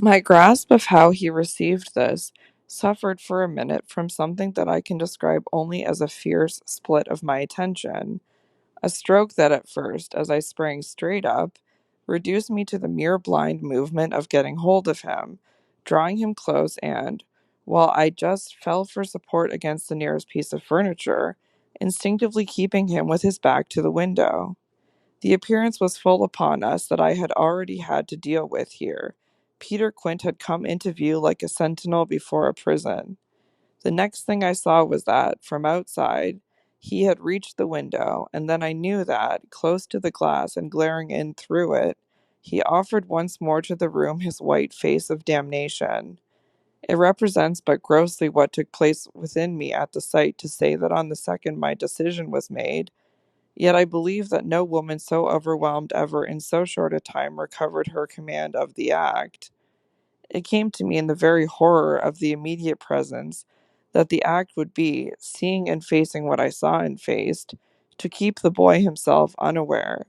My grasp of how he received this suffered for a minute from something that I can describe only as a fierce split of my attention. A stroke that at first, as I sprang straight up, reduced me to the mere blind movement of getting hold of him, drawing him close, and, while I just fell for support against the nearest piece of furniture, instinctively keeping him with his back to the window. The appearance was full upon us that I had already had to deal with here. Peter Quint had come into view like a sentinel before a prison. The next thing I saw was that, from outside, he had reached the window, and then I knew that, close to the glass and glaring in through it, he offered once more to the room his white face of damnation. It represents but grossly what took place within me at the sight to say that on the second my decision was made, yet I believe that no woman so overwhelmed ever in so short a time recovered her command of the act. It came to me in the very horror of the immediate presence that the act would be, seeing and facing what I saw and faced, to keep the boy himself unaware.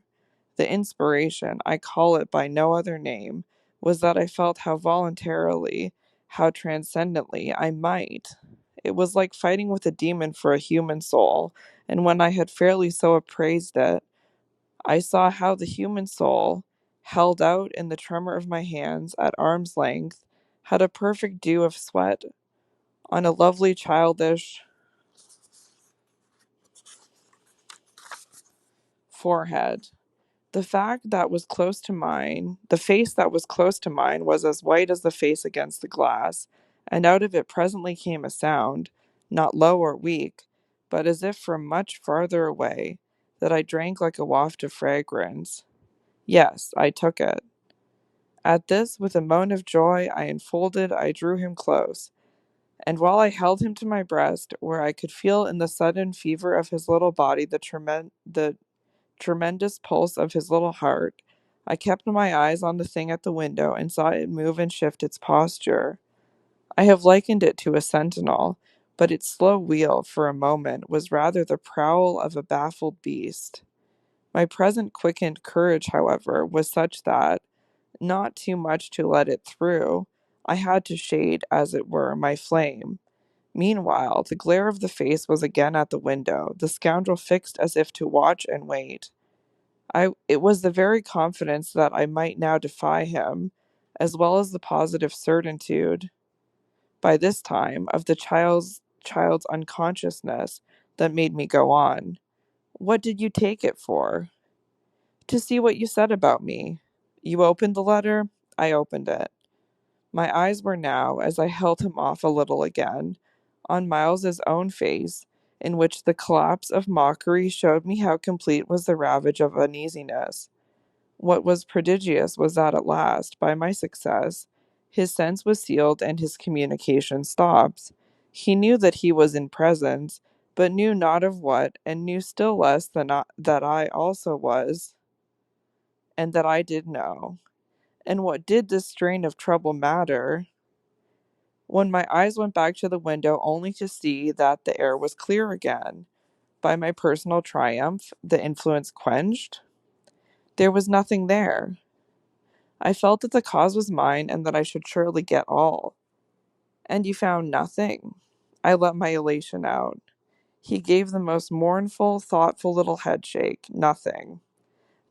The inspiration, I call it by no other name, was that I felt how voluntarily, how transcendently I might. It was like fighting with a demon for a human soul, and when I had fairly so appraised it, I saw how the human soul, held out in the tremor of my hands at arm's length, had a perfect dew of sweat on a lovely childish forehead. The face that was close to mine was as white as the face against the glass, and out of it presently came a sound, not low or weak, but as if from much farther away, that I drank like a waft of fragrance. Yes, I took it. At this, with a moan of joy, I drew him close, and while I held him to my breast, where I could feel in the sudden fever of his little body the tremendous pulse of his little heart, I kept my eyes on the thing at the window and saw it move and shift its posture. I have likened it to a sentinel, but its slow wheel, for a moment, was rather the prowl of a baffled beast. My present quickened courage, however, was such that, not too much to let it through, I had to shade, as it were, my flame. Meanwhile, the glare of the face was again at the window, the scoundrel fixed as if to watch and wait. It was the very confidence that I might now defy him, as well as the positive certitude, by this time, of the child's unconsciousness, that made me go on. What did you take it for? To see what you said about me. You opened the letter? I opened it. My eyes were now, as I held him off a little again, on Miles's own face, in which the collapse of mockery showed me how complete was the ravage of uneasiness. What was prodigious was that at last, by my success, his sense was sealed and his communication stopped. He knew that he was in presence, but knew not of what, and knew still less that I also was, and that I did know. And what did this strain of trouble matter, when my eyes went back to the window only to see that the air was clear again? By my personal triumph, the influence quenched? There was nothing there. I felt that the cause was mine and that I should surely get all. And you found nothing? I let my elation out. He gave the most mournful, thoughtful little head shake. Nothing.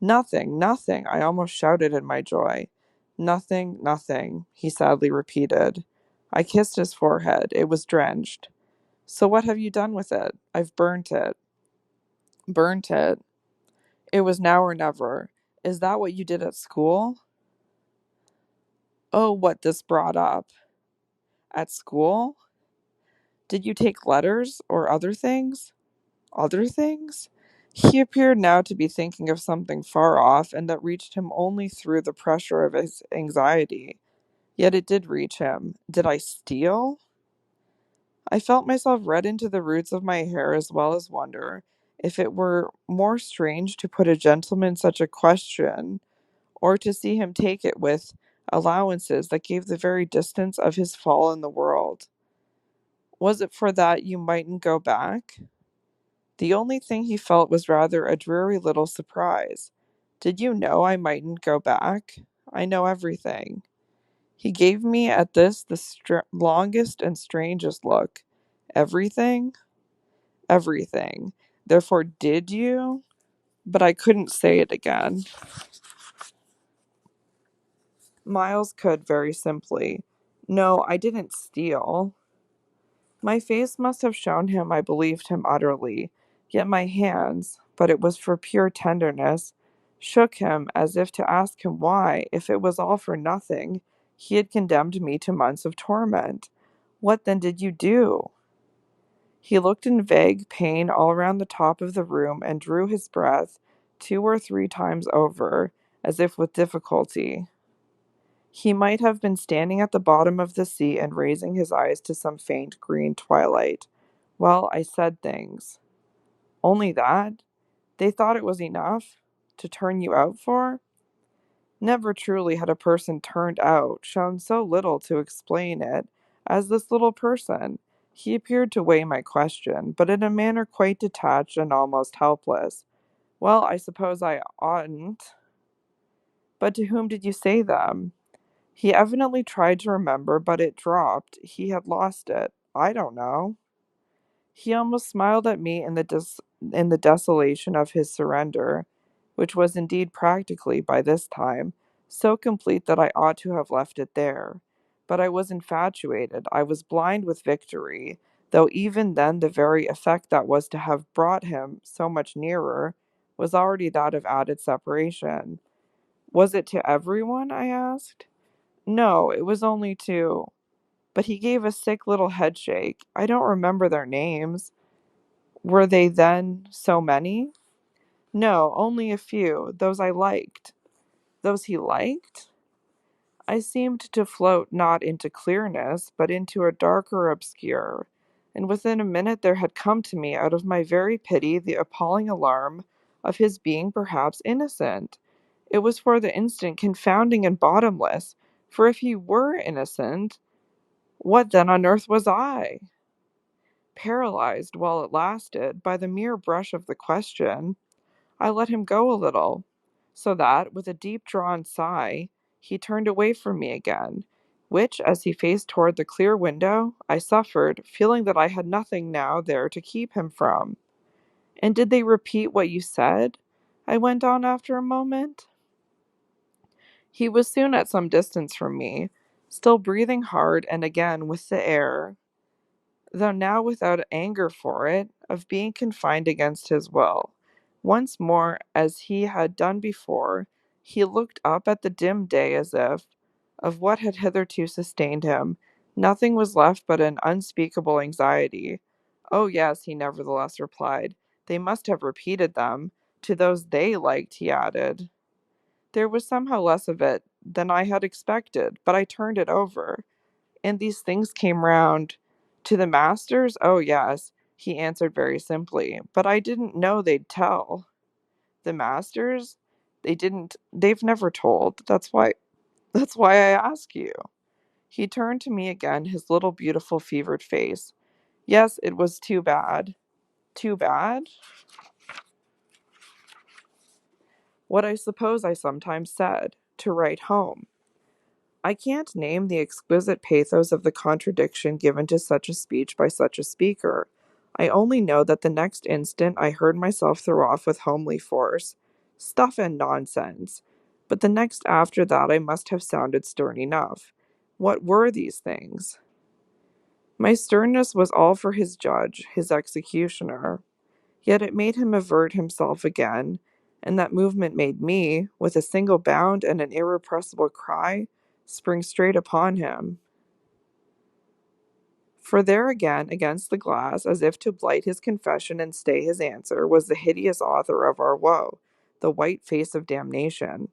Nothing, nothing, I almost shouted in my joy. Nothing, nothing, he sadly repeated. I kissed his forehead. It was drenched. So what have you done with it? I've burnt it. Burnt it. It was now or never. Is that what you did at school? Oh, what this brought up. At school? Did you take letters or other things? Other things? He appeared now to be thinking of something far off and that reached him only through the pressure of his anxiety. Yet it did reach him. Did I steal? I felt myself redden to the roots of my hair as well as wonder if it were more strange to put a gentleman such a question, or to see him take it with allowances that gave the very distance of his fall in the world. Was it for that you mightn't go back? The only thing he felt was rather a dreary little surprise. Did you know I mightn't go back? I know everything. He gave me at this the longest and strangest look. Everything? Everything. Therefore, did you? But I couldn't say it again. Miles could very simply. No, I didn't steal. My face must have shown him I believed him utterly, yet my hands, but it was for pure tenderness, shook him as if to ask him why, if it was all for nothing, he had condemned me to months of torment. What then did you do? He looked in vague pain all round the top of the room and drew his breath 2 or 3 times over, as if with difficulty. He might have been standing at the bottom of the sea and raising his eyes to some faint green twilight. Well, I said things. Only that? They thought it was enough? To turn you out for? Never truly had a person turned out shown so little to explain it as this little person. He appeared to weigh my question, but in a manner quite detached and almost helpless. Well, I suppose I oughtn't. But to whom did you say them? He evidently tried to remember, but it dropped. He had lost it. I don't know. He almost smiled at me in the desolation of his surrender, which was indeed practically, by this time, so complete that I ought to have left it there. But I was infatuated, I was blind with victory, though even then the very effect that was to have brought him so much nearer was already that of added separation. Was it to everyone? I asked. No, it was only to. But he gave a sick little headshake. I don't remember their names. Were they then so many? No, only a few, those I liked. Those he liked? I seemed to float not into clearness, but into a darker obscure, and within a minute there had come to me out of my very pity the appalling alarm of his being perhaps innocent. It was for the instant confounding and bottomless, for if he were innocent, what then on earth was I? Paralyzed while it lasted by the mere brush of the question, I let him go a little, so that, with a deep drawn sigh, he turned away from me again, which, as he faced toward the clear window, I suffered, feeling that I had nothing now there to keep him from. And did they repeat what you said? I went on after a moment. He was soon at some distance from me, still breathing hard and again with the air, though now without anger for it, of being confined against his will. Once more, as he had done before, he looked up at the dim day as if, of what had hitherto sustained him, nothing was left but an unspeakable anxiety. Oh, yes, he nevertheless replied. They must have repeated them. To those they liked, he added. There was somehow less of it than I had expected, but I turned it over. And these things came round to the masters? Oh, yes, he answered very simply. But I didn't know they'd tell. The masters? They've never told. That's why I ask you. He turned to me again, his little beautiful fevered face. Yes, it was too bad. Too bad? What I suppose I sometimes said, to write home. I can't name the exquisite pathos of the contradiction given to such a speech by such a speaker. I only know that the next instant I heard myself throw off with homely force. Stuff and nonsense. But the next after that I must have sounded stern enough. What were these things? My sternness was all for his judge, his executioner. Yet it made him avert himself again, and that movement made me, with a single bound and an irrepressible cry, spring straight upon him. For there again, against the glass, as if to blight his confession and stay his answer, was the hideous author of our woe, the white face of damnation.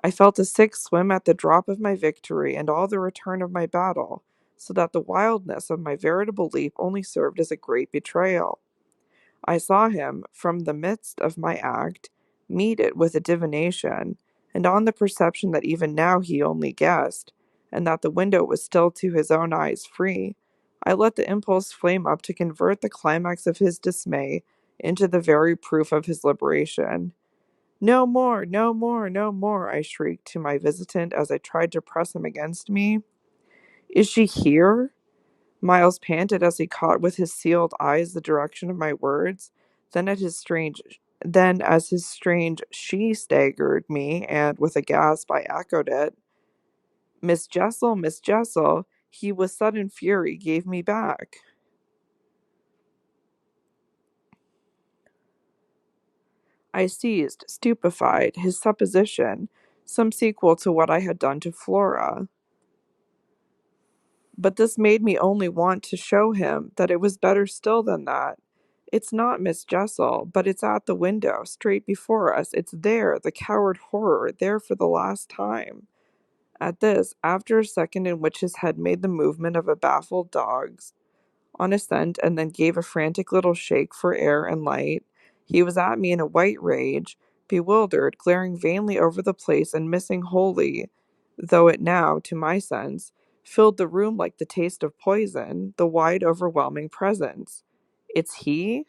I felt a sick swim at the drop of my victory and all the return of my battle, so that the wildness of my veritable leap only served as a great betrayal. I saw him, from the midst of my act, meet it with a divination, and on the perception that even now he only guessed, and that the window was still to his own eyes free, I let the impulse flame up to convert the climax of his dismay into the very proof of his liberation. No more, no more, no more, I shrieked to my visitant as I tried to press him against me. Is she here? Miles panted as he caught with his sealed eyes the direction of my words. Then as his strange she staggered me, and with a gasp I echoed it. Miss Jessel, Miss Jessel, he with sudden fury gave me back. I seized, stupefied, his supposition, some sequel to what I had done to Flora. But this made me only want to show him that it was better still than that. It's not Miss Jessel, but it's at the window, straight before us. It's there, the coward horror, there for the last time. At this, after a second in which his head made the movement of a baffled dog's, on a scent and then gave a frantic little shake for air and light, he was at me in a white rage, bewildered, glaring vainly over the place and missing wholly, though it now, to my sense, filled the room like the taste of poison, the wide overwhelming presence. It's he?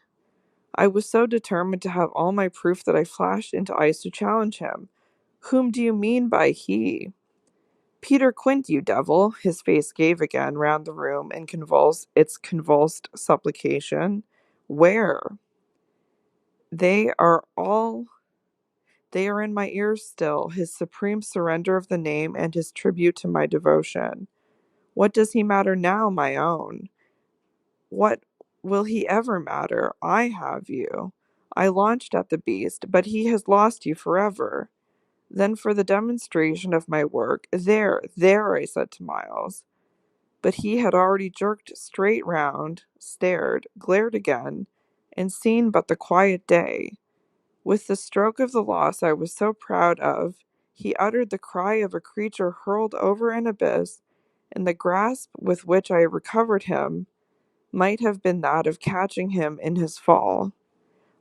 I was so determined to have all my proof that I flashed into ice to challenge him. Whom do you mean by he? Peter Quint, you devil! His face gave again round the room in its convulsed supplication. Where? They are all they are in my ears still, his supreme surrender of the name and his tribute to my devotion. What does he matter now, my own? What will he ever matter? I have you. I launched at the beast, but he has lost you forever. Then for the demonstration of my work, there, I said to Miles. But he had already jerked straight round, stared, glared again, and seen but the quiet day. With the stroke of the loss I was so proud of, he uttered the cry of a creature hurled over an abyss, and the grasp with which I recovered him might have been that of catching him in his fall.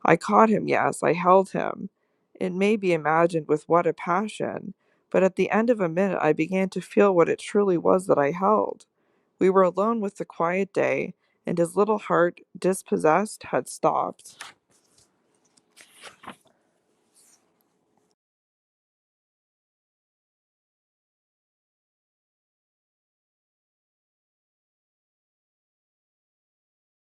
I caught him, yes, I held him. It may be imagined with what a passion, but at the end of a minute I began to feel what it truly was that I held. We were alone with the quiet day, and his little heart, dispossessed, had stopped.